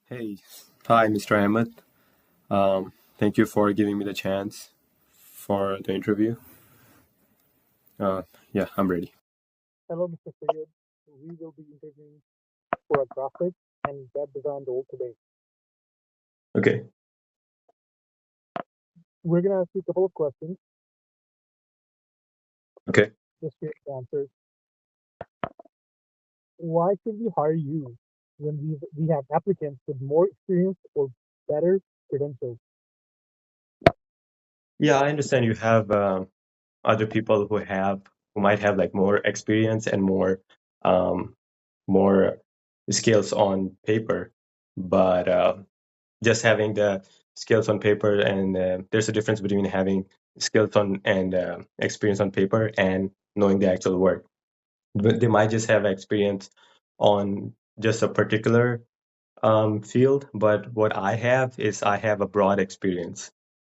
Hey, hi, Mr. Ahmed. Thank you for giving me the chance for the interview. Uh, yeah, I'm ready. Hello, Mr. Syed. We will be interviewing for a graphic and web design role today. Okay. We're going to ask you a couple of questions, Okay. just hear the answers. Why should we hire you when we have applicants with more experience or better credentials? Yeah, I understand you have other people who might have like more experience and um, more skills on paper, but just having the skills on paper and there's a difference between having skills on and experience on paper and knowing the actual work. But they might just have experience on just a particular field, but what I have is I have a broad experience.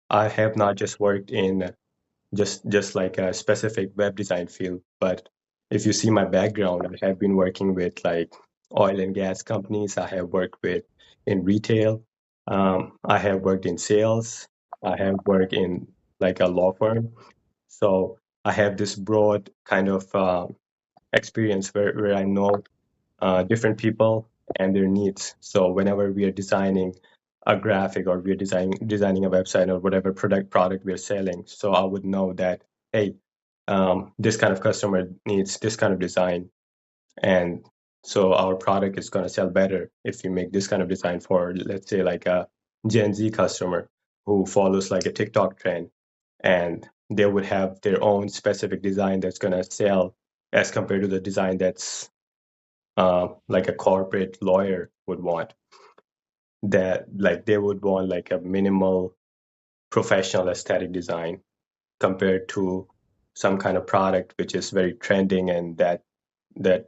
I have not just worked in just like a specific web design field, but if you see my background, I have been working with like oil and gas companies. I have worked with in retail. I have worked in sales. I have worked in like a law firm. So I have this broad kind of experience where I know different people and their needs. So whenever we are designing a graphic or we are designing a website or whatever product we are selling, so I would know that hey, this kind of customer needs this kind of design, and so our product is going to sell better if we make this kind of design for, let's say, like a Gen Z customer who follows like a TikTok trend, and they would have their own specific design that's going to sell as compared to the design that's like a corporate lawyer would want. That like they would want like a minimal professional aesthetic design compared to some kind of product which is very trending, and that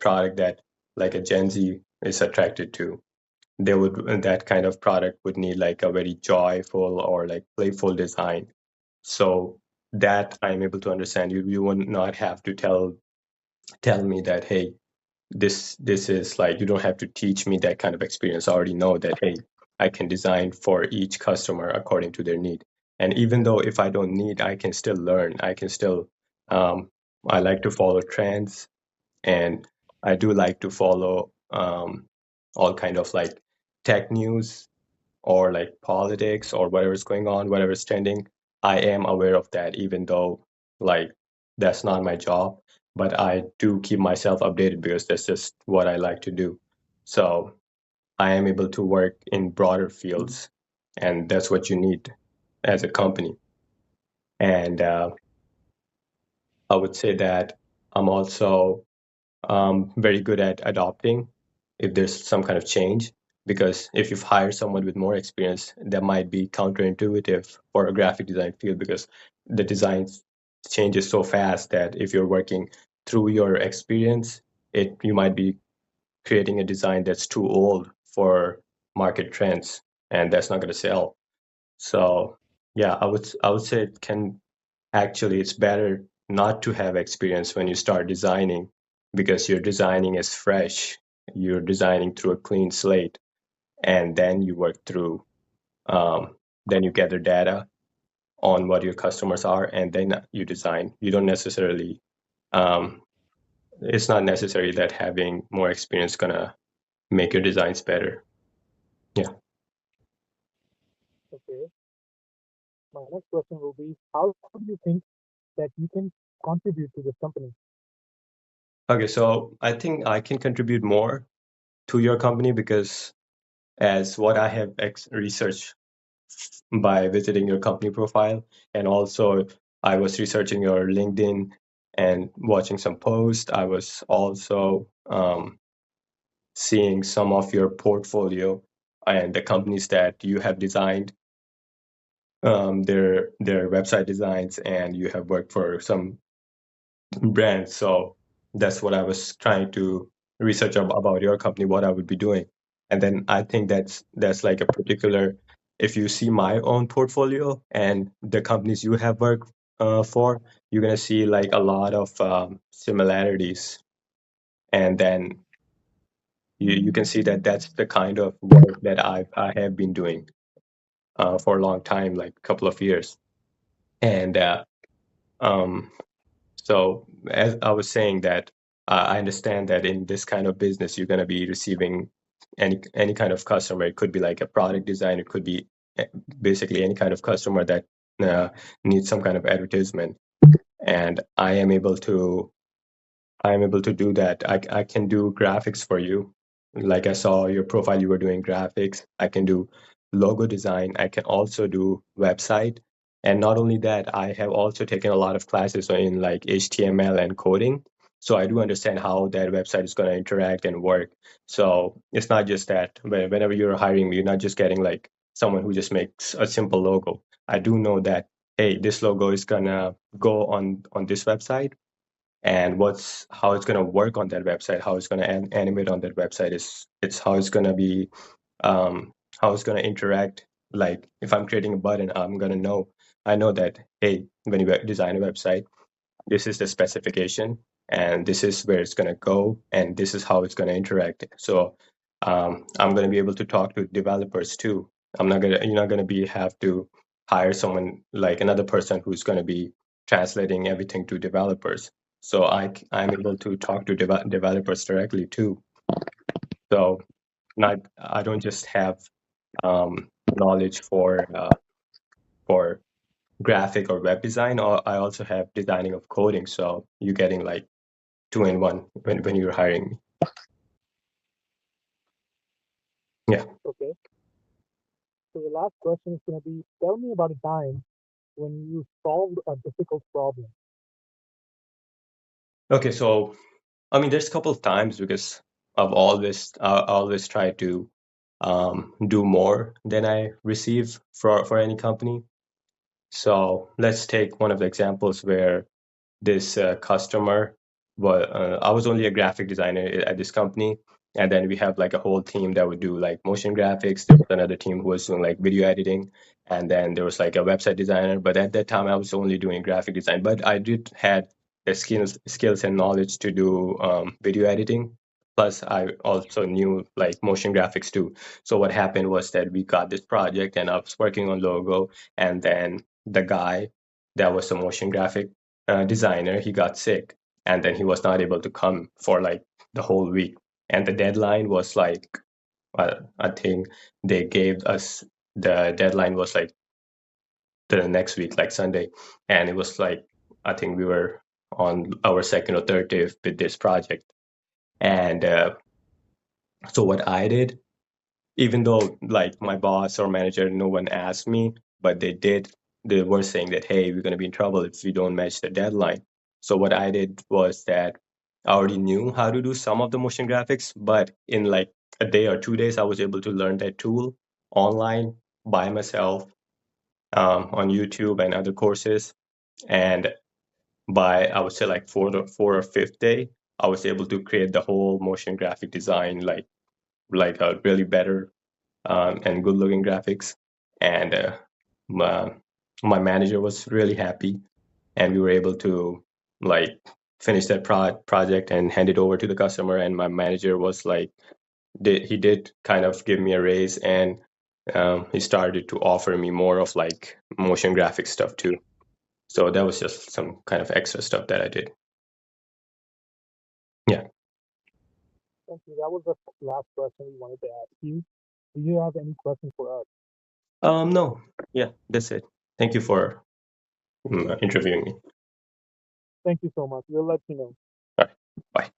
product that like a Gen Z is attracted to. They would that kind of product would need like a very joyful or like playful design. So that I'm able to understand. You would not have to tell me that hey, this is like you don't have to teach me that kind of experience. I already know that hey, I can design for each customer according to their need. And even though if I don't need, I can still learn. I can still I like to follow trends, and I do like to follow all kind of like tech news or like politics or whatever's going on, whatever's trending. I am aware of that, even though like that's not my job, but I do keep myself updated because that's just what I like to do. So I am able to work in broader fields, and that's what you need as a company. And I would say that I'm also very good at adopting if there's some kind of change. Because if you hire someone with more experience, that might be counterintuitive for a graphic design field because the design changes so fast that if you're working through your experience, it you might be creating a design that's too old for market trends, and that's not going to sell. So yeah, I would say it can actually, it's better not to have experience when you start designing because your designing is fresh. You're designing through a clean slate, and then you work through, then you gather data on what your customers are, and then you design. You don't necessarily, um, it's not necessary that having more experience gonna make your designs better. Yeah. Okay. My next question will be, how do you think that you can contribute to this company? Okay, so I think I can contribute more to your company because as what I have researched by visiting your company profile. And also, I was researching your LinkedIn and watching some posts. I was also seeing some of your portfolio and the companies that you have designed, their website designs, and you have worked for some brands. So that's what I was trying to research about your company, what I would be doing. And then I think that's like a particular, if you see my own portfolio and the companies you have worked for, you're gonna see like a lot of similarities. And then you can see that that's the kind of work that I have been doing for a long time, like a couple of years. And um, so as I was saying that I understand that in this kind of business, you're going to be receiving any kind of customer. It could be like a product design. It could be eh, basically any kind of customer that uh, needs some kind of advertisement. And I am able to do that. I can do graphics for you. Like I saw your profile, you were doing graphics. I can do logo design. I can also do website. And not only that, I have also taken a lot of classes in like HTML and coding. So I do understand how that website is going to interact and work. So it's not just that whenever you're hiring me, you're not just getting like someone who just makes a simple logo. I do know that, hey, this logo is gonna go on this website, and what's how it's going to work on that website, how it's going to animate on that website, is it's how it's going to be, how it's going to interact. Like if I'm creating a button, I'm going to know, I know that, hey, when you design a website, this is the specification, and this is where it's going to go, and this is how it's going to interact. So I'm going to be able to talk to developers too. I'm not going to You're not going to be have to hire someone like another person who's going to be translating everything to developers. So I'm able to talk to developers directly too. So not I don't just have knowledge for graphic or web design, or I also have designing of coding. So you're getting like two in one when you're hiring me. Yeah. Okay. So the last question is going to be, tell me about a time when you solved a difficult problem. Okay. So I mean, there's a couple of times because I always try to do more than I receive for any company. So let's take one of the examples where this customer. But I was only a graphic designer at this company, and then we have like a whole team that would do like motion graphics. There was another team who was doing like video editing, and then there was like a website designer. But at that time, I was only doing graphic design. But I did had the skills and knowledge to do video editing. Plus, I also knew like motion graphics too. So what happened was that we got this project, and I was working on logo, and then the guy that was the motion graphic designer, he got sick, and then he was not able to come for like the whole week. And the deadline was like, I think they gave us the deadline was like the next week, like Sunday, and it was like, I think we were on our second or third day with this project. And so what I did, even though like my boss or manager, no one asked me, but they were saying that, hey, we're going to be in trouble if we don't match the deadline. So what I did was that I already knew how to do some of the motion graphics, but in like a day or 2 days, I was able to learn that tool online by myself, on YouTube and other courses. And by, I would say, like four or fifth day, I was able to create the whole motion graphic design, like a really better and good looking graphics. And my, my manager was really happy, and we were able to like finish that project and hand it over to the customer. And my manager was like, he did kind of give me a raise, and he started to offer me more of like motion graphic stuff too. So that was just some kind of extra stuff that I did. Yeah. Thank you. That was the last question we wanted to ask you. Do you have any questions for us? No. Yeah, that's it. Thank you for interviewing me. Thank you so much. We'll let you know. All right. Bye.